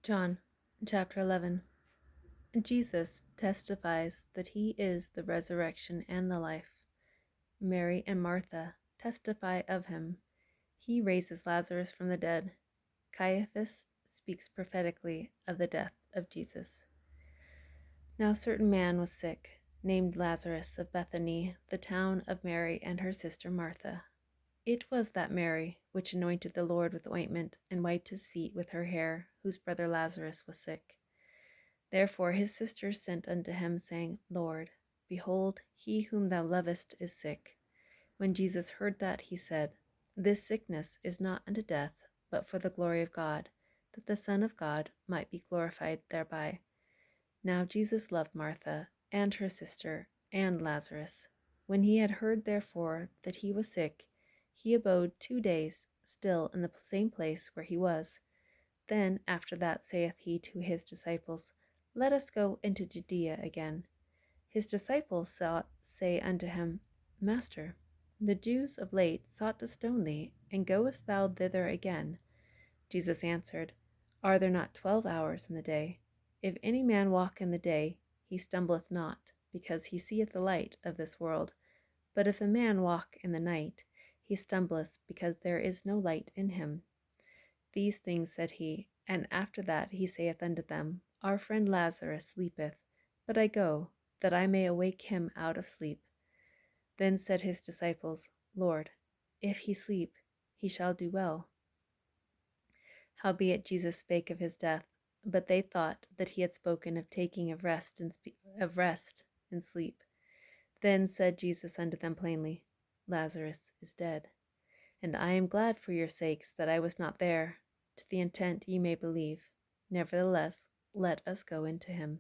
John chapter 11. Jesus testifies that he is the resurrection and the life. Mary and Martha testify of him. He raises Lazarus from the dead. Caiaphas speaks prophetically of the death of Jesus. Now a certain man was sick, named Lazarus of Bethany, the town of Mary and her sister Martha. It was that Mary which anointed the Lord with ointment and wiped his feet with her hair, whose brother Lazarus was sick. Therefore his sisters sent unto him, saying, Lord, behold, he whom thou lovest is sick. When Jesus heard that, he said, This sickness is not unto death, but for the glory of God, that the Son of God might be glorified thereby. Now Jesus loved Martha, and her sister, and Lazarus. When he had heard therefore that he was sick, he abode 2 days still in the same place where he was. Then after that saith he to his disciples, Let us go into Judea again. His disciples say unto him, Master, the Jews of late sought to stone thee, and goest thou thither again? Jesus answered, Are there not 12 hours in the day? If any man walk in the day, he stumbleth not, because he seeth the light of this world. But if a man walk in the night, he stumbleth, because there is no light in him. These things said he, and after that he saith unto them, Our friend Lazarus sleepeth, but I go, that I may awake him out of sleep. Then said his disciples, Lord, if he sleep, he shall do well. Howbeit Jesus spake of his death, but they thought that he had spoken of taking of rest and sleep. Then said Jesus unto them plainly, Lazarus is dead, and I am glad for your sakes that I was not there, to the intent ye may believe. Nevertheless, let us go into him.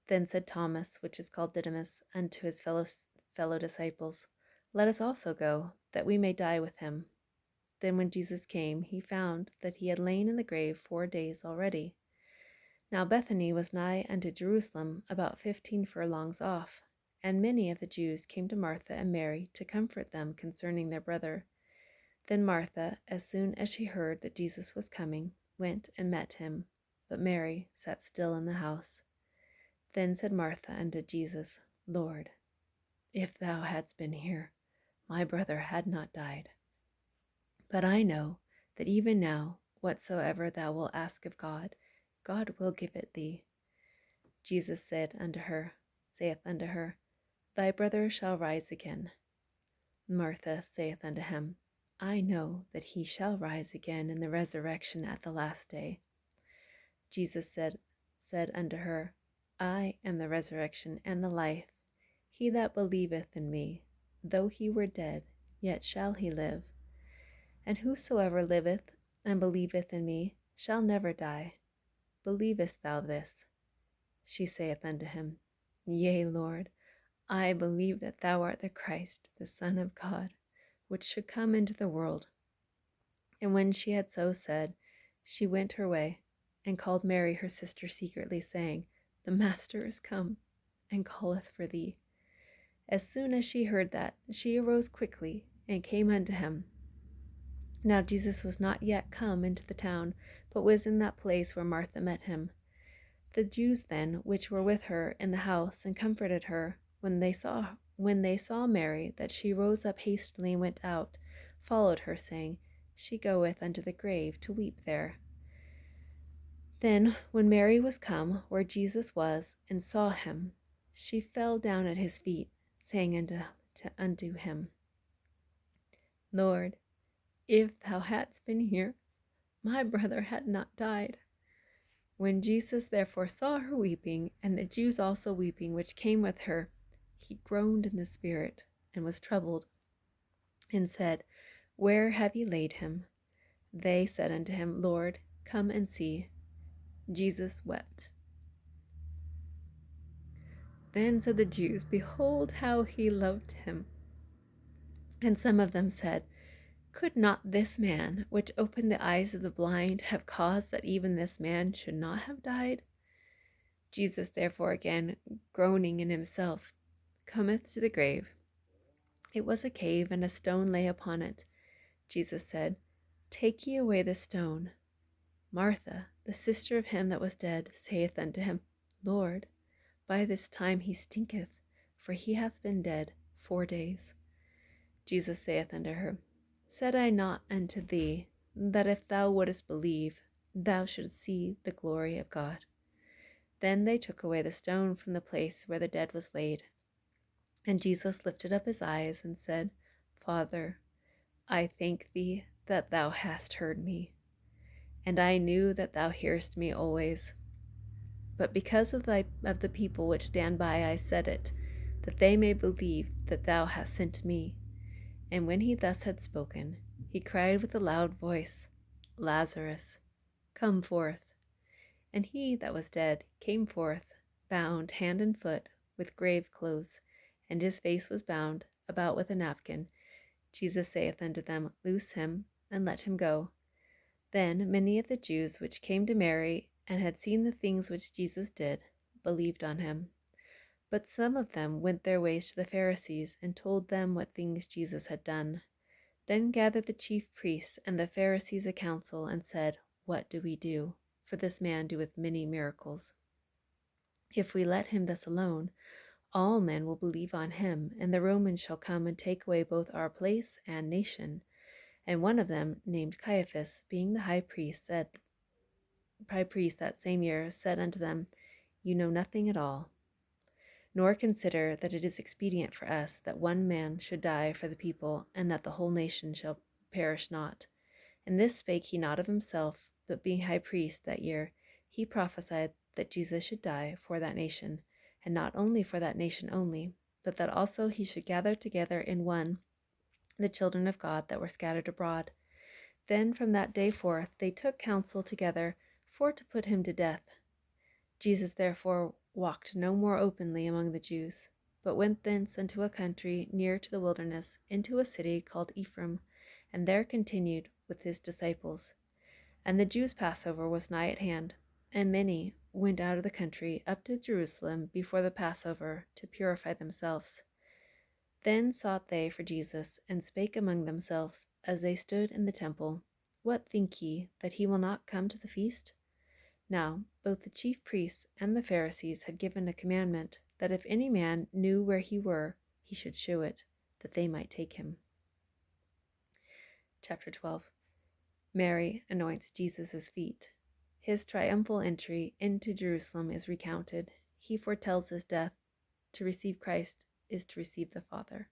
Then said Thomas, which is called Didymus, unto his fellow disciples, Let us also go, that we may die with him. Then when Jesus came, he found that he had lain in the grave 4 days already. Now Bethany was nigh unto Jerusalem, about 15 furlongs off, and many of the Jews came to Martha and Mary to comfort them concerning their brother. Then Martha, as soon as she heard that Jesus was coming, went and met him, but Mary sat still in the house. Then said Martha unto Jesus, Lord, if thou hadst been here, my brother had not died. But I know that even now, whatsoever thou wilt ask of God, God will give it thee. Jesus saith unto her, Thy brother shall rise again. Martha saith unto him, I know that he shall rise again in the resurrection at the last day. Jesus said unto her, I am the resurrection and the life. He that believeth in me, though he were dead, yet shall he live. And whosoever liveth and believeth in me shall never die. Believest thou this? She saith unto him, Yea, Lord, I believe that thou art the Christ, the Son of God, which should come into the world. And when she had so said, she went her way, and called Mary her sister secretly, saying, The Master is come, and calleth for thee. As soon as she heard that, she arose quickly, and came unto him. Now Jesus was not yet come into the town, but was in that place where Martha met him. The Jews then, which were with her in the house, and comforted her, when they saw Mary, that she rose up hastily and went out, followed her, saying, She goeth unto the grave to weep there. Then, when Mary was come where Jesus was, and saw him, she fell down at his feet, saying unto him, Lord, if thou hadst been here, my brother had not died. When Jesus therefore saw her weeping, and the Jews also weeping which came with her, he groaned in the spirit, and was troubled, and said, Where have ye laid him? They said unto him, Lord, come and see. Jesus wept. Then said the Jews, Behold how he loved him. And some of them said, Could not this man, which opened the eyes of the blind, have caused that even this man should not have died? Jesus therefore again, groaning in himself, cometh to the grave. It was a cave, and a stone lay upon it. Jesus said, Take ye away the stone. Martha, the sister of him that was dead, saith unto him, Lord, by this time he stinketh, for he hath been dead 4 days. Jesus saith unto her, Said I not unto thee, that if thou wouldest believe, thou shouldst see the glory of God? Then they took away the stone from the place where the dead was laid. And Jesus lifted up his eyes and said, Father, I thank thee that thou hast heard me, and I knew that thou hearest me always. But because of the people which stand by I said it, that they may believe that thou hast sent me. And when he thus had spoken, he cried with a loud voice, Lazarus, come forth. And he that was dead came forth, bound hand and foot with grave clothes, and his face was bound about with a napkin. Jesus saith unto them, Loose him, and let him go. Then many of the Jews which came to Mary, and had seen the things which Jesus did, believed on him. But some of them went their ways to the Pharisees, and told them what things Jesus had done. Then gathered the chief priests and the Pharisees a council, and said, What do we do? For this man doeth many miracles. If we let him thus alone, all men will believe on him, and the Romans shall come and take away both our place and nation. And one of them, named Caiaphas, being the high priest that same year, said unto them, You know nothing at all, nor consider that it is expedient for us that one man should die for the people, and that the whole nation shall perish not. And this spake he not of himself, but being high priest that year, he prophesied that Jesus should die for that nation, and not only for that nation only, but that also he should gather together in one the children of God that were scattered abroad. Then from that day forth they took counsel together for to put him to death. Jesus therefore walked no more openly among the Jews, but went thence into a country near to the wilderness, into a city called Ephraim, and there continued with his disciples. And the Jews' Passover was nigh at hand, and many went out of the country up to Jerusalem before the Passover to purify themselves. Then sought they for Jesus, and spake among themselves, as they stood in the temple, What think ye, that he will not come to the feast? Now both the chief priests and the Pharisees had given a commandment, that if any man knew where he were, he should shew it, that they might take him. Chapter 12. Mary anoints Jesus' feet. His triumphal entry into Jerusalem is recounted. He foretells his death. To receive Christ is to receive the Father.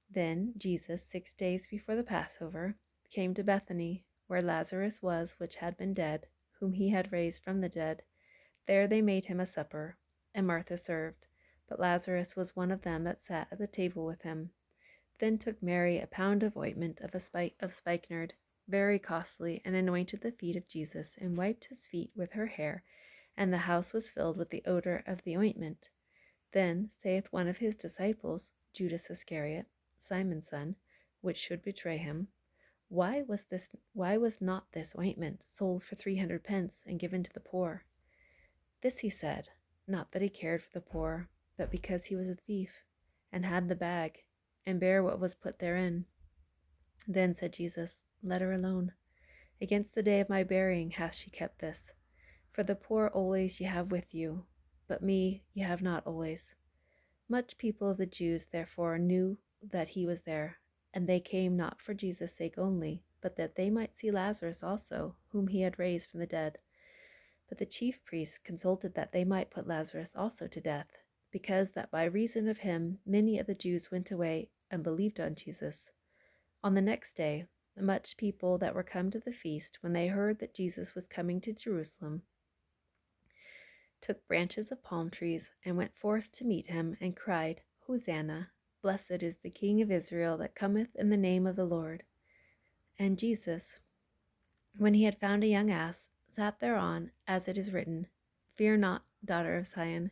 Then Jesus, 6 days before the Passover, came to Bethany, where Lazarus was, which had been dead, whom he had raised from the dead. There they made him a supper, and Martha served, but Lazarus was one of them that sat at the table with him. Then took Mary a pound of ointment of spikenard, very costly, and anointed the feet of Jesus, and wiped his feet with her hair, and the house was filled with the odor of the ointment. Then saith one of his disciples, Judas Iscariot, Simon's son, which should betray him, Why was not this ointment sold for 300 pence and given to the poor? This he said, not that he cared for the poor, but because he was a thief, and had the bag, and bare what was put therein. Then said Jesus, Let her alone. Against the day of my burying hath she kept this. For the poor always ye have with you, but me ye have not always. Much people of the Jews therefore knew that he was there, and they came not for Jesus' sake only, but that they might see Lazarus also, whom he had raised from the dead. But the chief priests consulted that they might put Lazarus also to death, because that by reason of him many of the Jews went away and believed on Jesus. On the next day, much people that were come to the feast, when they heard that Jesus was coming to Jerusalem, took branches of palm trees, and went forth to meet him, and cried, Hosanna! Blessed is the King of Israel that cometh in the name of the Lord. And Jesus, when he had found a young ass, sat thereon, as it is written, Fear not, daughter of Zion.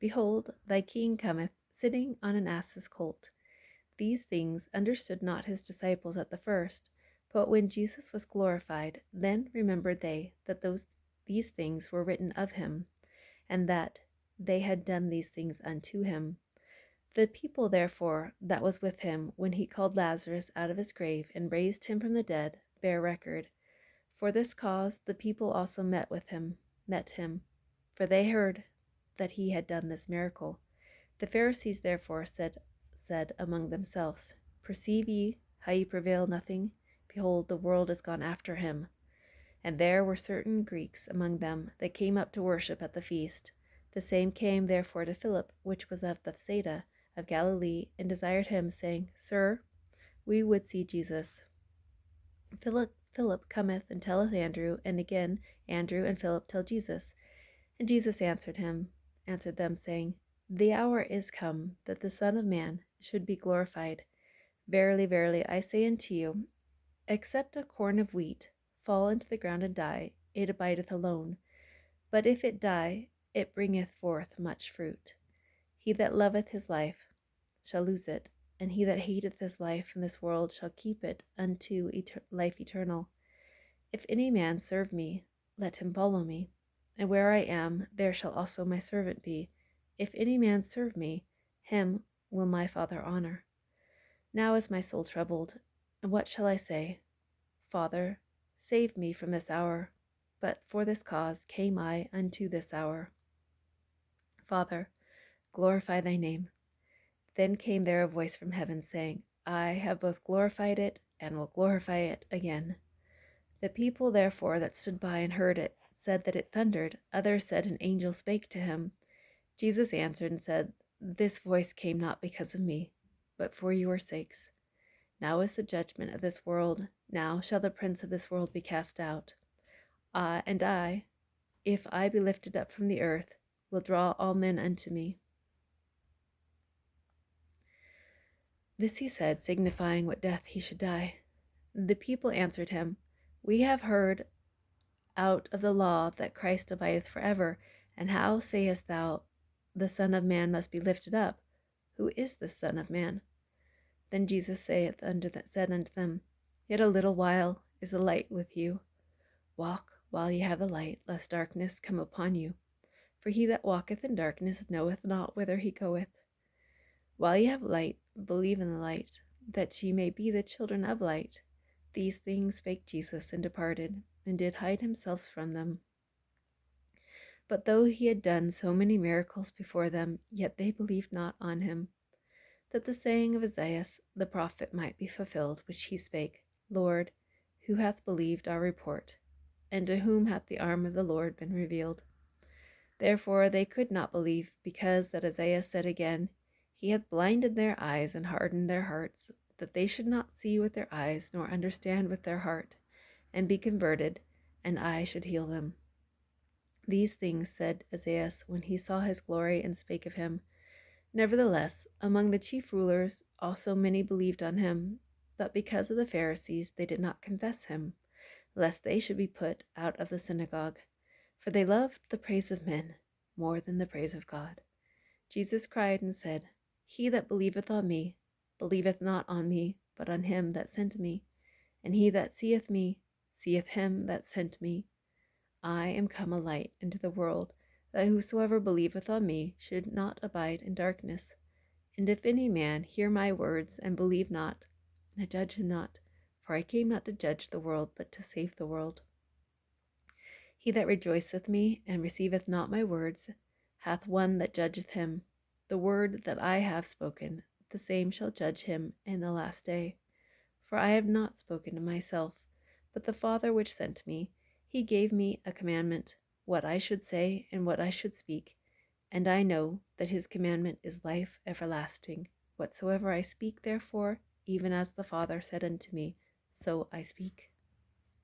Behold, thy king cometh, sitting on an ass's colt. These things understood not his disciples at the first, but when Jesus was glorified, then remembered they that these things were written of him, and that they had done these things unto him. The people therefore that was with him when he called Lazarus out of his grave and raised him from the dead bear record. For this cause the people also met him, for they heard that he had done this miracle. The Pharisees therefore said among themselves, Perceive ye how ye prevail nothing? Behold, the world is gone after him. And there were certain Greeks among them that came up to worship at the feast. The same came therefore to Philip, which was of Bethsaida of Galilee, and desired him, saying, Sir, we would see Jesus. Philip cometh and telleth Andrew, and again Andrew and Philip tell Jesus. And Jesus answered them, saying, The hour is come that the Son of Man should be glorified. Verily, verily, I say unto you, except a corn of wheat fall into the ground and die, it abideth alone. But if it die, it bringeth forth much fruit. He that loveth his life shall lose it, and he that hateth his life in this world shall keep it unto life eternal. If any man serve me, let him follow me. And where I am, there shall also my servant be. If any man serve me, him will my Father honor. Now is my soul troubled, and what shall I say? Father, save me from this hour. But for this cause came I unto this hour. Father, glorify thy name. Then came there a voice from heaven, saying, I have both glorified it, and will glorify it again. The people therefore that stood by and heard it said that it thundered. Others said an angel spake to him. Jesus answered and said, This voice came not because of me, but for your sakes. Now is the judgment of this world. Now shall the prince of this world be cast out. And I, if I be lifted up from the earth, will draw all men unto me. This he said, signifying what death he should die. The people answered him, We have heard out of the law that Christ abideth forever, and how sayest thou, the Son of Man must be lifted up? Who is the Son of Man? Then Jesus said unto them, Yet a little while is the light with you. Walk while ye have the light, lest darkness come upon you. For he that walketh in darkness knoweth not whither he goeth. While ye have light, believe in the light, that ye may be the children of light. These things spake Jesus, and departed, and did hide himself from them. But though he had done so many miracles before them, yet they believed not on him. That the saying of Isaiah the prophet might be fulfilled, which he spake, Lord, who hath believed our report? And to whom hath the arm of the Lord been revealed? Therefore they could not believe, because that Isaiah said again, He hath blinded their eyes and hardened their hearts, that they should not see with their eyes, nor understand with their heart, and be converted, and I should heal them. These things said Isaiah when he saw his glory and spake of him. Nevertheless, among the chief rulers also many believed on him, but because of the Pharisees they did not confess him, lest they should be put out of the synagogue. For they loved the praise of men more than the praise of God. Jesus cried and said, He that believeth on me, believeth not on me, but on him that sent me. And he that seeth me, seeth him that sent me. I am come a light into the world, that whosoever believeth on me should not abide in darkness. And if any man hear my words and believe not, I judge him not, for I came not to judge the world, but to save the world. He that rejoiceth me and receiveth not my words hath one that judgeth him. The word that I have spoken, the same shall judge him in the last day. For I have not spoken of myself, but the Father which sent me, he gave me a commandment, what I should say and what I should speak. And I know that his commandment is life everlasting. Whatsoever I speak, therefore, even as the Father said unto me, so I speak.